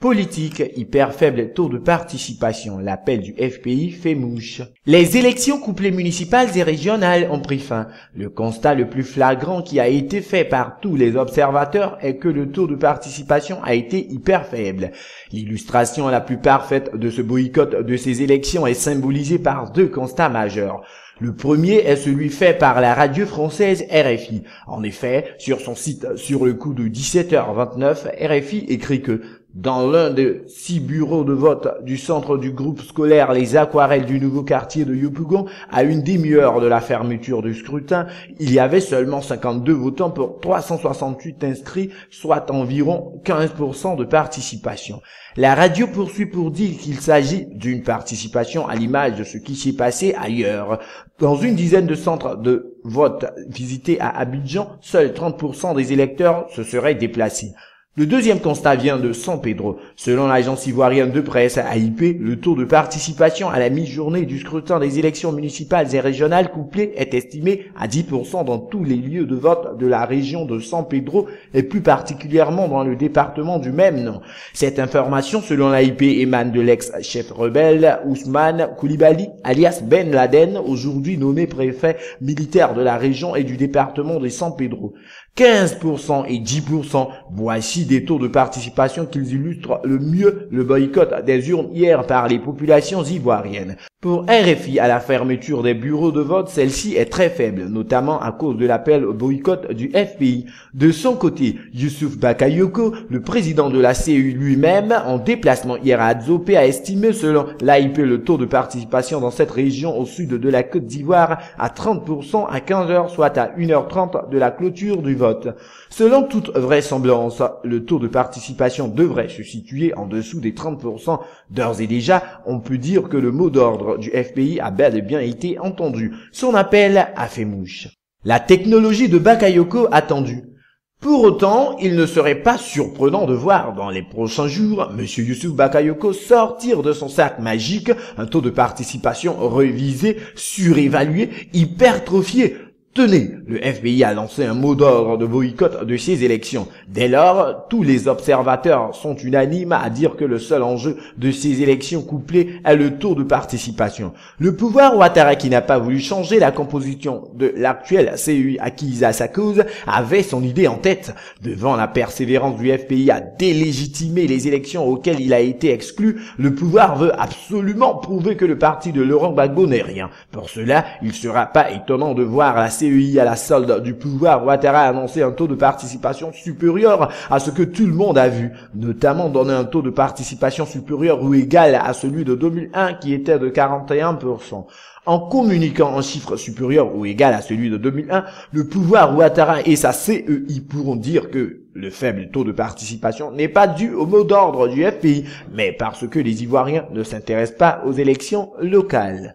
Politique, hyper faible taux de participation, l'appel du FPI fait mouche. Les élections couplées municipales et régionales ont pris fin. Le constat le plus flagrant qui a été fait par tous les observateurs est que le taux de participation a été hyper faible. L'illustration la plus parfaite de ce boycott de ces élections est symbolisée par deux constats majeurs. Le premier est celui fait par la radio française RFI. En effet, sur son site, sur le coup de 17h29, RFI écrit que dans l'un des 6 bureaux de vote du centre du groupe scolaire Les Aquarelles du nouveau quartier de Yopougon, à une demi-heure de la fermeture du scrutin, il y avait seulement 52 votants pour 368 inscrits, soit environ 15% de participation. La radio poursuit pour dire qu'il s'agit d'une participation à l'image de ce qui s'est passé ailleurs. Dans une dizaine de centres de vote visités à Abidjan, seuls 30% des électeurs se seraient déplacés. Le deuxième constat vient de San Pedro. Selon l'agence ivoirienne de presse AIP, le taux de participation à la mi-journée du scrutin des élections municipales et régionales couplées est estimé à 10% dans tous les lieux de vote de la région de San Pedro et plus particulièrement dans le département du même nom. Cette information, selon l'AIP, émane de l'ex-chef rebelle Ousmane Koulibaly, alias Ben Laden, aujourd'hui nommé préfet militaire de la région et du département de San Pedro. 15% et 10%, voici des taux de participation qui illustrent le mieux le boycott des urnes hier par les populations ivoiriennes. Pour RFI, à la fermeture des bureaux de vote, celle-ci est très faible, notamment à cause de l'appel au boycott du FPI. De son côté, Youssouf Bakayoko, le président de la CEI lui-même, en déplacement hier à Adzopé, a estimé selon l'AIP le taux de participation dans cette région au sud de la Côte d'Ivoire à 30% à 15h, soit à 1h30 de la clôture du vote. Selon toute vraisemblance, le taux de participation devrait se situer en dessous des 30%. D'ores et déjà, on peut dire que le mot d'ordre du FPI a bel et bien été entendu. Son appel a fait mouche. La technologie de Bakayoko attendue. Pour autant, il ne serait pas surprenant de voir dans les prochains jours M. Youssouf Bakayoko sortir de son sac magique un taux de participation révisé, surévalué, hypertrophié. Tenez, le FPI a lancé un mot d'ordre de boycott de ces élections. Dès lors, tous les observateurs sont unanimes à dire que le seul enjeu de ces élections couplées est le taux de participation. Le pouvoir Ouattara, qui n'a pas voulu changer la composition de l'actuelle CEI acquise à sa cause, avait son idée en tête. Devant la persévérance du FPI à délégitimer les élections auxquelles il a été exclu, le pouvoir veut absolument prouver que le parti de Laurent Gbagbo n'est rien. Pour cela, il ne sera pas étonnant de voir la CEI à la solde du pouvoir Ouattara a annoncé un taux de participation supérieur à ce que tout le monde a vu, notamment donner un taux de participation supérieur ou égal à celui de 2001 qui était de 41%. En communiquant un chiffre supérieur ou égal à celui de 2001, le pouvoir Ouattara et sa CEI pourront dire que le faible taux de participation n'est pas dû au mot d'ordre du FPI, mais parce que les Ivoiriens ne s'intéressent pas aux élections locales.